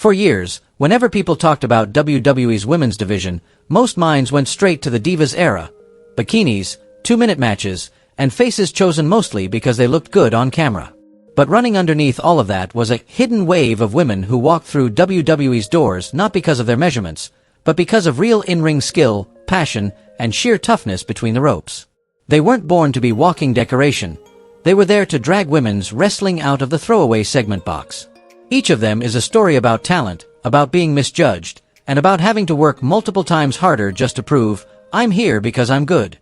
For years, whenever people talked about WWE's women's division, most minds went straight to the Divas era. Bikinis, 2-minute matches, and faces chosen mostly because they looked good on camera. But running underneath all of that was a hidden wave of women who walked through WWE's doors not because of their measurements, but because of real in-ring skill, passion, and sheer toughness between the ropes. They weren't born to be walking decoration. They were there to drag women's wrestling out of the throwaway segment box. Each of them is a story about talent, about being misjudged, and about having to work multiple times harder just to prove, I'm here because I'm good.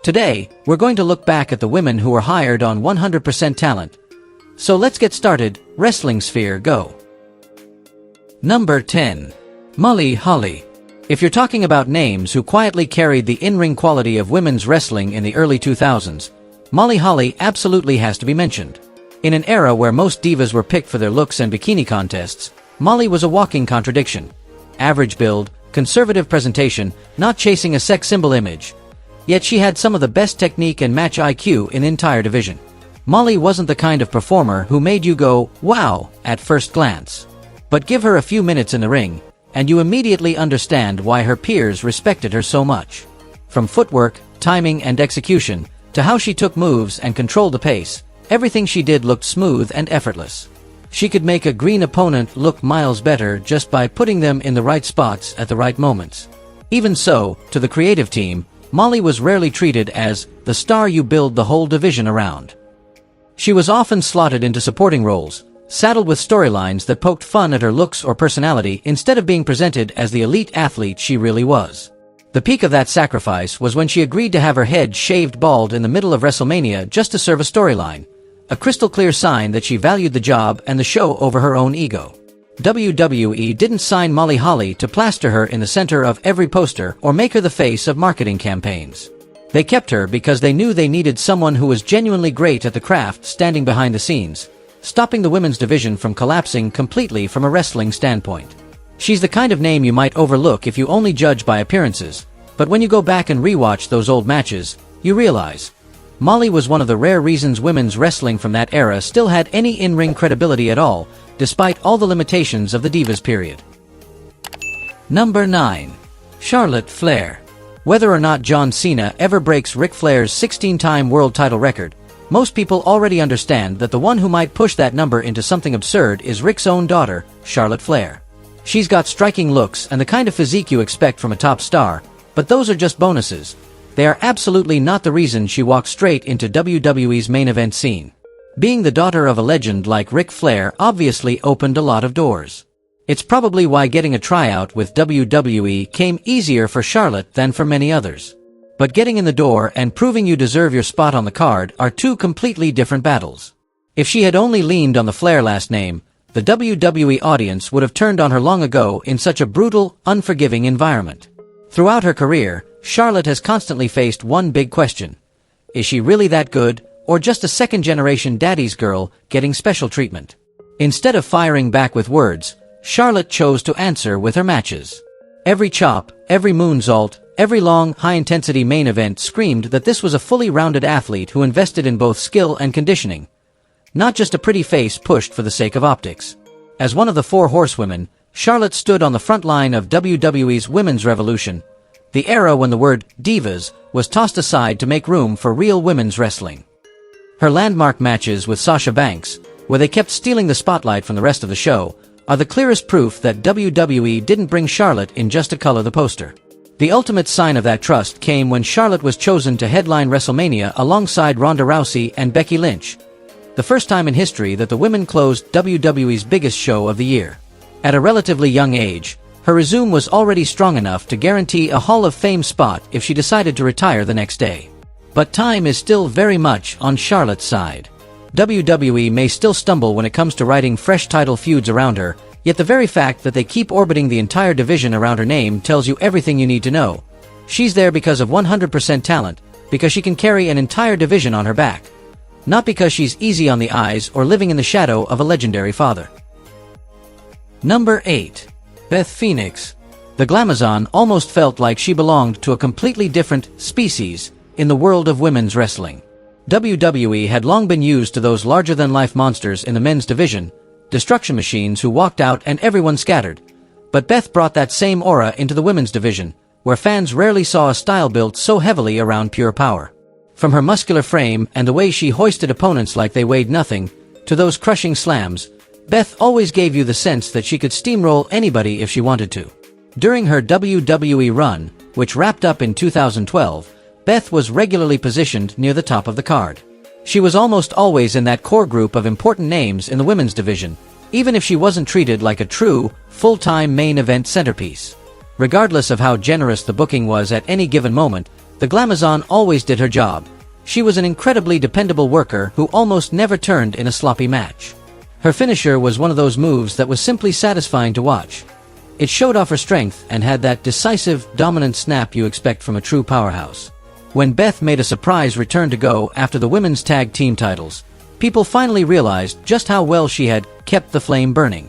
Today, we're going to look back at the women who were hired on 100% talent. So let's get started. Wrestling Sphere, go. Number 10. Molly Holly. If you're talking about names who quietly carried the in-ring quality of women's wrestling in the early 2000s, Molly Holly absolutely has to be mentioned. In an era where most divas were picked for their looks and bikini contests, Molly was a walking contradiction. Average build, conservative presentation, not chasing a sex symbol image. Yet she had some of the best technique and match IQ in the entire division. Molly wasn't the kind of performer who made you go, wow, at first glance. But give her a few minutes in the ring, and you immediately understand why her peers respected her so much. From footwork, timing, and execution, to how she took moves and controlled the pace, everything she did looked smooth and effortless. She could make a green opponent look miles better just by putting them in the right spots at the right moments. Even so, to the creative team, Molly was rarely treated as the star you build the whole division around. She was often slotted into supporting roles, saddled with storylines that poked fun at her looks or personality instead of being presented as the elite athlete she really was. The peak of that sacrifice was when she agreed to have her head shaved bald in the middle of WrestleMania just to serve a storyline, a crystal clear sign that she valued the job and the show over her own ego. WWE didn't sign Molly Holly to plaster her in the center of every poster or make her the face of marketing campaigns. They kept her because they knew they needed someone who was genuinely great at the craft standing behind the scenes, stopping the women's division from collapsing completely from a wrestling standpoint. She's the kind of name you might overlook if you only judge by appearances, but when you go back and rewatch those old matches, you realize Molly was one of the rare reasons women's wrestling from that era still had any in-ring credibility at all, despite all the limitations of the Divas period. Number 9. Charlotte Flair. Whether or not John Cena ever breaks Ric Flair's 16-time world title record, most people already understand that the one who might push that number into something absurd is Ric's own daughter, Charlotte Flair. She's got striking looks and the kind of physique you expect from a top star, but those are just bonuses. They are absolutely not the reason she walked straight into WWE's main event scene. Being the daughter of a legend like Ric Flair obviously opened a lot of doors. It's probably why getting a tryout with WWE came easier for Charlotte than for many others. But getting in the door and proving you deserve your spot on the card are two completely different battles. If she had only leaned on the Flair last name, the WWE audience would have turned on her long ago in such a brutal, unforgiving environment. Throughout her career, Charlotte has constantly faced one big question. Is she really that good, or just a second-generation daddy's girl getting special treatment? Instead of firing back with words, Charlotte chose to answer with her matches. Every chop, every moonsault, every long, high-intensity main event screamed that this was a fully rounded athlete who invested in both skill and conditioning. Not just a pretty face pushed for the sake of optics. As one of the 4 horsewomen, Charlotte stood on the front line of WWE's women's revolution, the era when the word divas was tossed aside to make room for real women's wrestling. Her landmark matches with Sasha Banks, where they kept stealing the spotlight from the rest of the show, are the clearest proof that WWE didn't bring Charlotte in just to color the poster. The ultimate sign of that trust came when Charlotte was chosen to headline WrestleMania alongside Ronda Rousey and Becky Lynch, the first time in history that the women closed WWE's biggest show of the year. At a relatively young age, her resume was already strong enough to guarantee a Hall of Fame spot if she decided to retire the next day. But time is still very much on Charlotte's side. WWE may still stumble when it comes to writing fresh title feuds around her, yet the very fact that they keep orbiting the entire division around her name tells you everything you need to know. She's there because of 100% talent, because she can carry an entire division on her back. Not because she's easy on the eyes or living in the shadow of a legendary father. Number 8. Beth Phoenix. The Glamazon almost felt like she belonged to a completely different species in the world of women's wrestling. WWE had long been used to those larger-than-life monsters in the men's division, destruction machines who walked out and everyone scattered. But Beth brought that same aura into the women's division, where fans rarely saw a style built so heavily around pure power. From her muscular frame and the way she hoisted opponents like they weighed nothing, to those crushing slams, Beth always gave you the sense that she could steamroll anybody if she wanted to. During her WWE run, which wrapped up in 2012, Beth was regularly positioned near the top of the card. She was almost always in that core group of important names in the women's division, even if she wasn't treated like a true, full-time main event centerpiece. Regardless of how generous the booking was at any given moment, the Glamazon always did her job. She was an incredibly dependable worker who almost never turned in a sloppy match. Her finisher was one of those moves that was simply satisfying to watch. It showed off her strength and had that decisive, dominant snap you expect from a true powerhouse. When Beth made a surprise return to go after the women's tag team titles, people finally realized just how well she had kept the flame burning.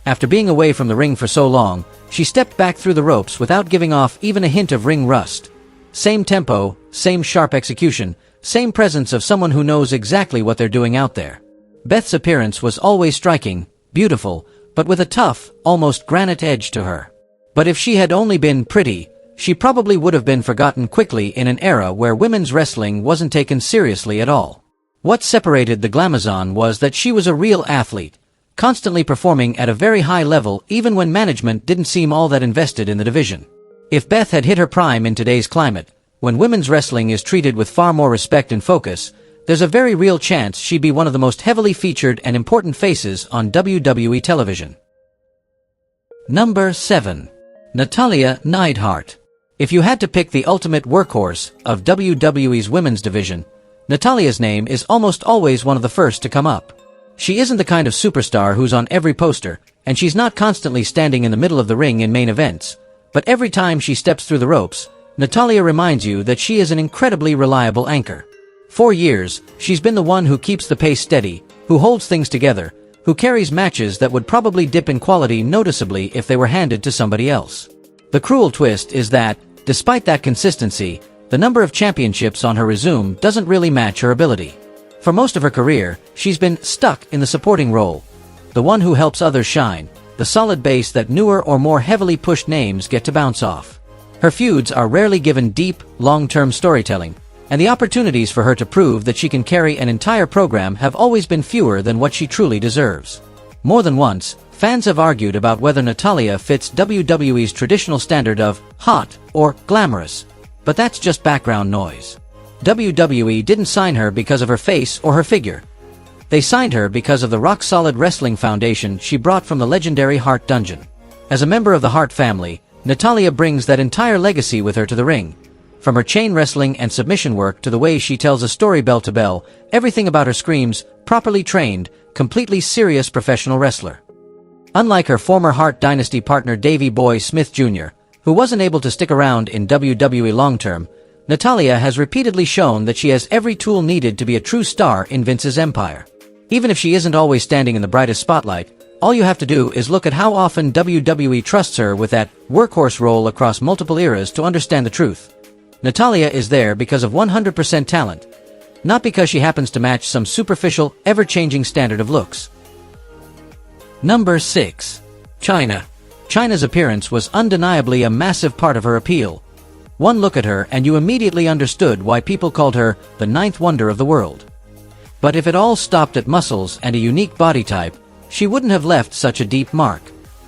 After being away from the ring for so long, she stepped back through the ropes without giving off even a hint of ring rust. Same tempo, same sharp execution, same presence of someone who knows exactly what they're doing out there. Beth's appearance was always striking, beautiful, but with a tough, almost granite edge to her. But if she had only been pretty, she probably would have been forgotten quickly in an era where women's wrestling wasn't taken seriously at all. What separated the Glamazon was that she was a real athlete, constantly performing at a very high level even when management didn't seem all that invested in the division. If Beth had hit her prime in today's climate, when women's wrestling is treated with far more respect and focus, there's a very real chance she'd be one of the most heavily featured and important faces on WWE television. Number 7. Natalya Neidhart. If you had to pick the ultimate workhorse of WWE's women's division, Natalya's name is almost always one of the first to come up. She isn't the kind of superstar who's on every poster, and she's not constantly standing in the middle of the ring in main events, but every time she steps through the ropes, Natalya reminds you that she is an incredibly reliable anchor. For years, she's been the one who keeps the pace steady, who holds things together, who carries matches that would probably dip in quality noticeably if they were handed to somebody else. The cruel twist is that, despite that consistency, the number of championships on her resume doesn't really match her ability. For most of her career, she's been stuck in the supporting role, the one who helps others shine, the solid base that newer or more heavily pushed names get to bounce off. Her feuds are rarely given deep, long-term storytelling, and the opportunities for her to prove that she can carry an entire program have always been fewer than what she truly deserves. More than once, fans have argued about whether Natalya fits WWE's traditional standard of hot or glamorous, but that's just background noise. WWE didn't sign her because of her face or her figure. They signed her because of the rock-solid wrestling foundation she brought from the legendary Hart Dungeon. As a member of the Hart family, Natalya brings that entire legacy with her to the ring. From her chain wrestling and submission work to the way she tells a story bell to bell, everything about her screams, properly trained, completely serious professional wrestler. Unlike her former Hart Dynasty partner Davey Boy Smith Jr., who wasn't able to stick around in WWE long-term, Natalya has repeatedly shown that she has every tool needed to be a true star in Vince's empire. Even if she isn't always standing in the brightest spotlight, all you have to do is look at how often WWE trusts her with that workhorse role across multiple eras to understand the truth. Natalya is there because of 100% talent, not because she happens to match some superficial, ever-changing standard of looks. Number 6. Chyna. Chyna's appearance was undeniably a massive part of her appeal. One look at her and you immediately understood why people called her the ninth wonder of the world. But if it all stopped at muscles and a unique body type, she wouldn't have left such a deep mark.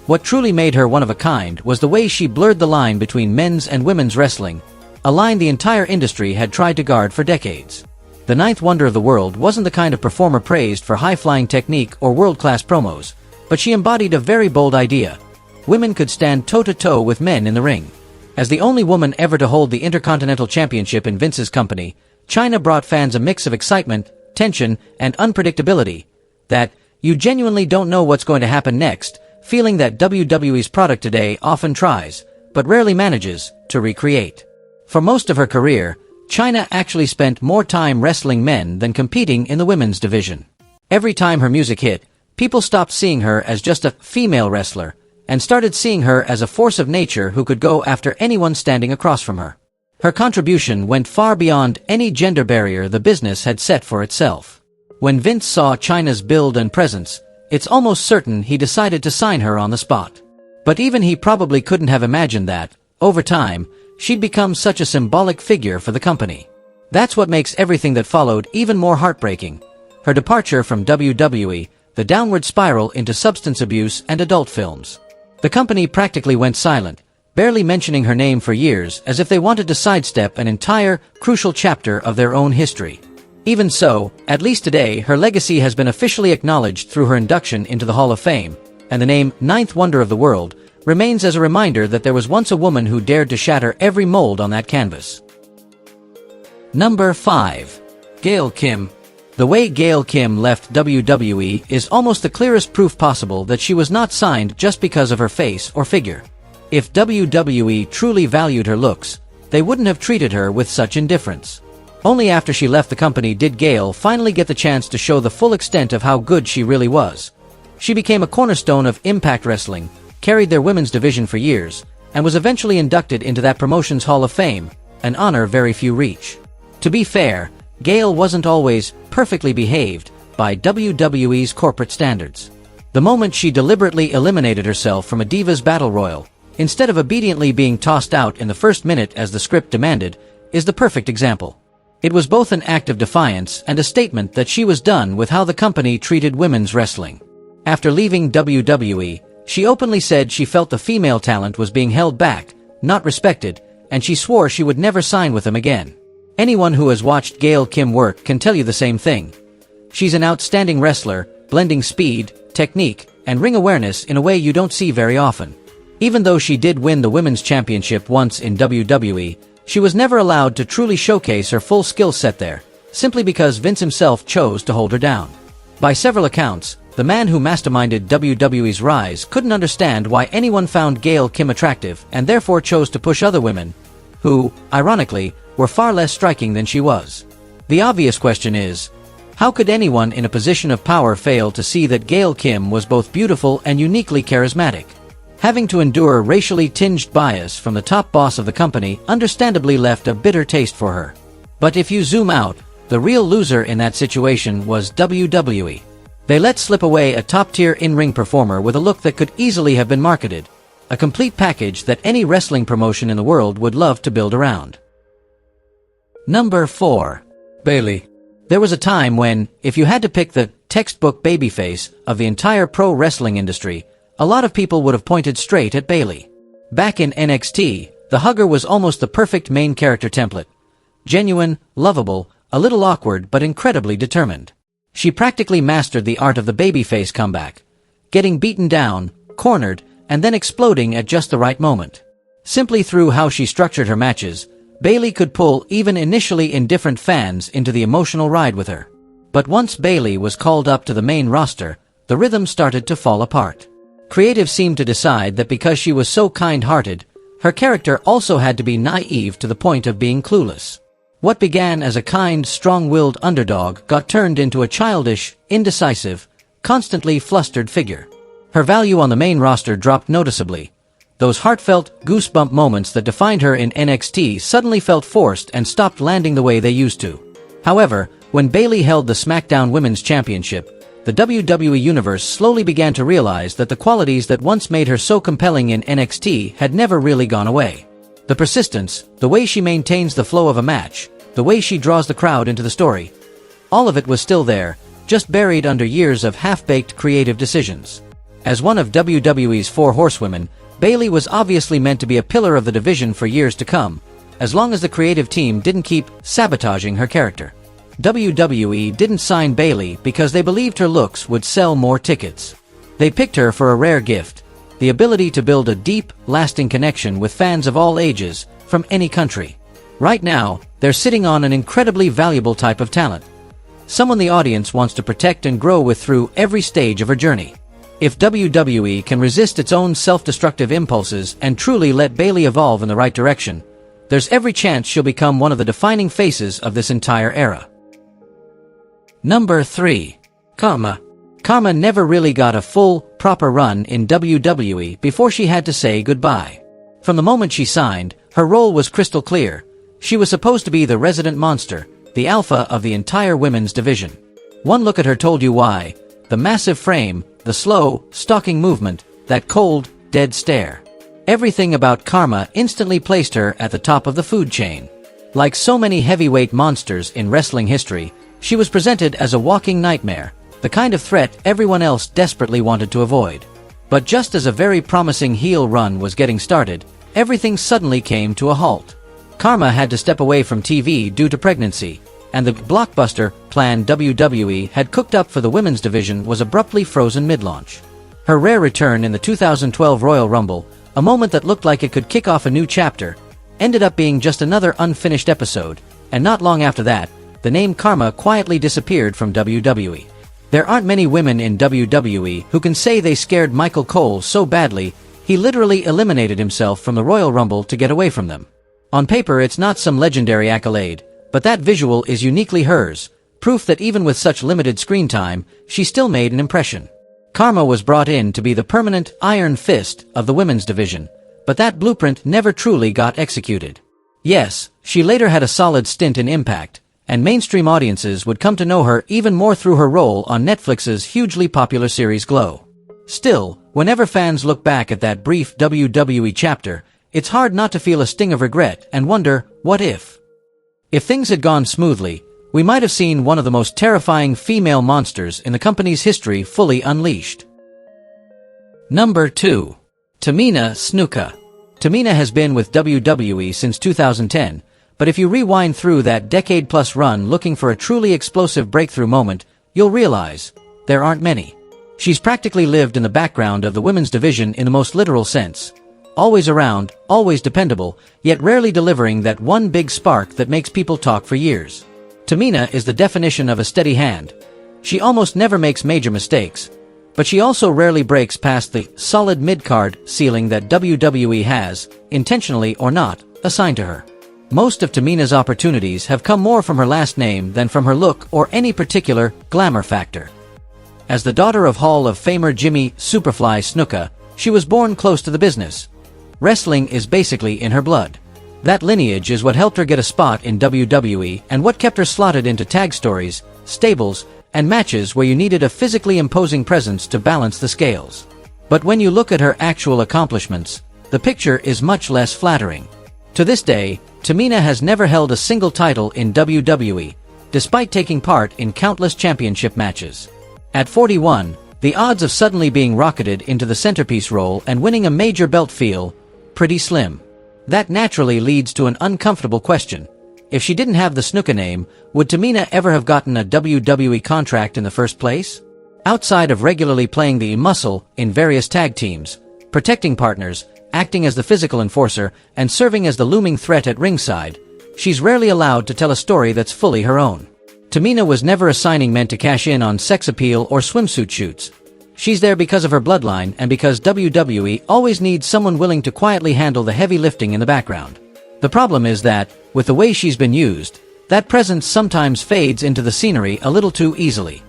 What truly made her one of a kind was the way she blurred the line between men's and women's wrestling, a line the entire industry had tried to guard for decades. The ninth wonder of the world wasn't the kind of performer praised for high-flying technique or world-class promos, but she embodied a very bold idea. Women could stand toe-to-toe with men in the ring. As the only woman ever to hold the Intercontinental Championship in Vince's company, Chyna brought fans a mix of excitement, tension, and unpredictability, that you genuinely don't know what's going to happen next, feeling that WWE's product today often tries, but rarely manages, to recreate. For most of her career, Chyna actually spent more time wrestling men than competing in the women's division. Every time her music hit, people stopped seeing her as just a female wrestler, and started seeing her as a force of nature who could go after anyone standing across from her. Her contribution went far beyond any gender barrier the business had set for itself. When Vince saw Chyna's build and presence, It's almost certain he decided to sign her on the spot. But even he probably couldn't have imagined that, over time, she'd become such a symbolic figure for the company. That's what makes everything that followed even more heartbreaking. Her departure from WWE, the downward spiral into substance abuse and adult films. The company practically went silent, barely mentioning her name for years as if they wanted to sidestep an entire, crucial chapter of their own history. Even so, at least today, her legacy has been officially acknowledged through her induction into the Hall of Fame, and the name Ninth Wonder of the World remains as a reminder that there was once a woman who dared to shatter every mold on that canvas. Number 5. Gail Kim. The way Gail Kim left WWE is almost the clearest proof possible that she was not signed just because of her face or figure. If WWE truly valued her looks, they wouldn't have treated her with such indifference. Only after she left the company did Gail finally get the chance to show the full extent of how good she really was. She became a cornerstone of Impact Wrestling, carried their women's division for years, and was eventually inducted into that promotion's Hall of Fame, an honor very few reach. To be fair, Gail wasn't always perfectly behaved by WWE's corporate standards. The moment she deliberately eliminated herself from a Divas Battle Royal, instead of obediently being tossed out in the first minute as the script demanded, is the perfect example. It was both an act of defiance and a statement that she was done with how the company treated women's wrestling. After leaving WWE, she openly said she felt the female talent was being held back, not respected, and she swore she would never sign with them again. Anyone who has watched Gail Kim work can tell you the same thing. She's an outstanding wrestler, blending speed, technique, and ring awareness in a way you don't see very often. Even though she did win the Women's Championship once in WWE, she was never allowed to truly showcase her full skill set there, simply because Vince himself chose to hold her down. By several accounts, the man who masterminded WWE's rise couldn't understand why anyone found Gail Kim attractive and therefore chose to push other women, who, ironically, were far less striking than she was. The obvious question is, how could anyone in a position of power fail to see that Gail Kim was both beautiful and uniquely charismatic? Having to endure racially tinged bias from the top boss of the company understandably left a bitter taste for her. But if you zoom out, the real loser in that situation was WWE. They let slip away a top-tier in-ring performer with a look that could easily have been marketed, a complete package that any wrestling promotion in the world would love to build around. Number 4. Bayley. There was a time when, if you had to pick the textbook babyface of the entire pro wrestling industry, a lot of people would have pointed straight at Bayley. Back in NXT, the hugger was almost the perfect main character template. Genuine, lovable, a little awkward but incredibly determined. She practically mastered the art of the babyface comeback, getting beaten down, cornered, and then exploding at just the right moment. Simply through how she structured her matches, Bayley could pull even initially indifferent fans into the emotional ride with her. But once Bayley was called up to the main roster, the rhythm started to fall apart. Creative seemed to decide that because she was so kind-hearted, her character also had to be naive to the point of being clueless. What began as a kind, strong-willed underdog got turned into a childish, indecisive, constantly flustered figure. Her value on the main roster dropped noticeably. Those heartfelt, goosebump moments that defined her in NXT suddenly felt forced and stopped landing the way they used to. However, when Bayley held the SmackDown Women's Championship, the WWE Universe slowly began to realize that the qualities that once made her so compelling in NXT had never really gone away. The persistence, the way she maintains the flow of a match, the way she draws the crowd into the story. All of it was still there, just buried under years of half-baked creative decisions. As one of WWE's 4 horsewomen, Bayley was obviously meant to be a pillar of the division for years to come, as long as the creative team didn't keep sabotaging her character. WWE didn't sign Bayley because they believed her looks would sell more tickets. They picked her for a rare gift, the ability to build a deep, lasting connection with fans of all ages, from any country. Right now, they're sitting on an incredibly valuable type of talent. Someone the audience wants to protect and grow with through every stage of her journey. If WWE can resist its own self-destructive impulses and truly let Bayley evolve in the right direction, there's every chance she'll become one of the defining faces of this entire era. Number 3. Kharma. Kharma never really got a full, proper run in WWE before she had to say goodbye. From the moment she signed, her role was crystal clear. She was supposed to be the resident monster, the alpha of the entire women's division. One look at her told you why. The massive frame, The slow, stalking movement, that cold, dead stare. Everything about Kharma instantly placed her at the top of the food chain. Like so many heavyweight monsters in wrestling history, she was presented as a walking nightmare, the kind of threat everyone else desperately wanted to avoid. But just as a very promising heel run was getting started, everything suddenly came to a halt. Kharma had to step away from TV due to pregnancy, and the blockbuster plan WWE had cooked up for the women's division was abruptly frozen mid-launch. Her rare return in the 2012 Royal Rumble, a moment that looked like it could kick off a new chapter, ended up being just another unfinished episode, and not long after that, the name Kharma quietly disappeared from WWE. There aren't many women in WWE who can say they scared Michael Cole so badly, he literally eliminated himself from the Royal Rumble to get away from them. On paper it's not some legendary accolade, but that visual is uniquely hers, proof that even with such limited screen time, she still made an impression. Kharma was brought in to be the permanent iron fist of the women's division, but that blueprint never truly got executed. Yes, she later had a solid stint in Impact, and mainstream audiences would come to know her even more through her role on Netflix's hugely popular series Glow. Still, whenever fans look back at that brief WWE chapter, it's hard not to feel a sting of regret and wonder, what if? If things had gone smoothly, we might have seen one of the most terrifying female monsters in the company's history fully unleashed. Number 2. Tamina Snuka. Tamina has been with WWE since 2010, but if you rewind through that decade-plus run looking for a truly explosive breakthrough moment, you'll realize there aren't many. She's practically lived in the background of the women's division in the most literal sense. Always around, always dependable, yet rarely delivering that one big spark that makes people talk for years. Tamina is the definition of a steady hand. She almost never makes major mistakes, but she also rarely breaks past the solid mid-card ceiling that WWE has, intentionally or not, assigned to her. Most of Tamina's opportunities have come more from her last name than from her look or any particular glamour factor. As the daughter of Hall of Famer Jimmy Superfly Snuka, she was born close to the business. Wrestling is basically in her blood. That lineage is what helped her get a spot in WWE and what kept her slotted into tag stories, stables, and matches where you needed a physically imposing presence to balance the scales. But when you look at her actual accomplishments, the picture is much less flattering. To this day, Tamina has never held a single title in WWE, despite taking part in countless championship matches. At 41, the odds of suddenly being rocketed into the centerpiece role and winning a major belt feel pretty slim. That naturally leads to an uncomfortable question. If she didn't have the Snuka name, would Tamina ever have gotten a WWE contract in the first place? Outside of regularly playing the muscle in various tag teams, protecting partners, acting as the physical enforcer, and serving as the looming threat at ringside, she's rarely allowed to tell a story that's fully her own. Tamina was never a signing meant to cash in on sex appeal or swimsuit shoots. She's there because of her bloodline and because WWE always needs someone willing to quietly handle the heavy lifting in the background. The problem is that, with the way she's been used, that presence sometimes fades into the scenery a little too easily.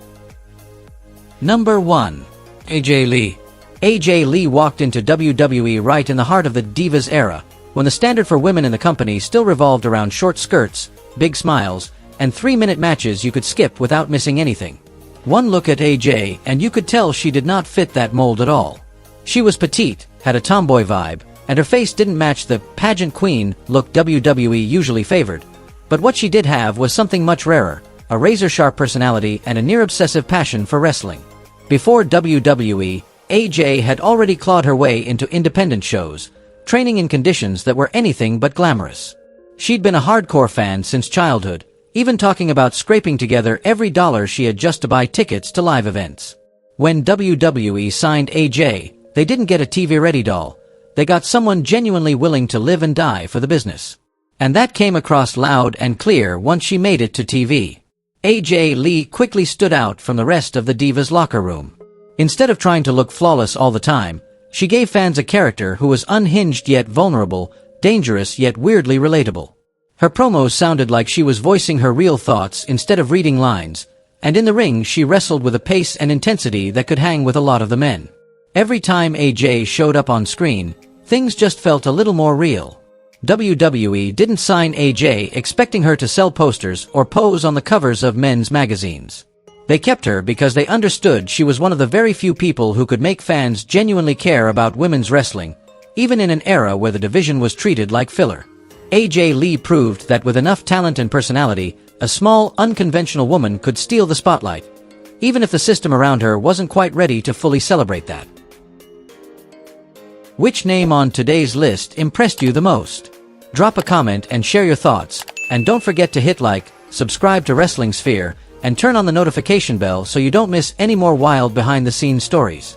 Number 1. AJ Lee. AJ Lee walked into WWE right in the heart of the Divas era, when the standard for women in the company still revolved around short skirts, big smiles, and 3-minute matches you could skip without missing anything. One look at AJ and you could tell she did not fit that mold at all. She was petite, had a tomboy vibe, and her face didn't match the pageant queen look WWE usually favored. But what she did have was something much rarer, a razor-sharp personality and a near-obsessive passion for wrestling. Before WWE, AJ had already clawed her way into independent shows, training in conditions that were anything but glamorous. She'd been a hardcore fan since childhood, even talking about scraping together every dollar she had just to buy tickets to live events. When WWE signed AJ, they didn't get a TV-ready doll. They got someone genuinely willing to live and die for the business. And that came across loud and clear once she made it to TV. AJ Lee quickly stood out from the rest of the Divas locker room. Instead of trying to look flawless all the time, she gave fans a character who was unhinged yet vulnerable, dangerous yet weirdly relatable. Her promos sounded like she was voicing her real thoughts instead of reading lines, and in the ring she wrestled with a pace and intensity that could hang with a lot of the men. Every time AJ showed up on screen, things just felt a little more real. WWE didn't sign AJ expecting her to sell posters or pose on the covers of men's magazines. They kept her because they understood she was one of the very few people who could make fans genuinely care about women's wrestling, even in an era where the division was treated like filler. AJ Lee proved that with enough talent and personality, a small, unconventional woman could steal the spotlight, even if the system around her wasn't quite ready to fully celebrate that. Which name on today's list impressed you the most? Drop a comment and share your thoughts, and don't forget to hit like, subscribe to Wrestling Sphere, and turn on the notification bell so you don't miss any more wild behind-the-scenes stories.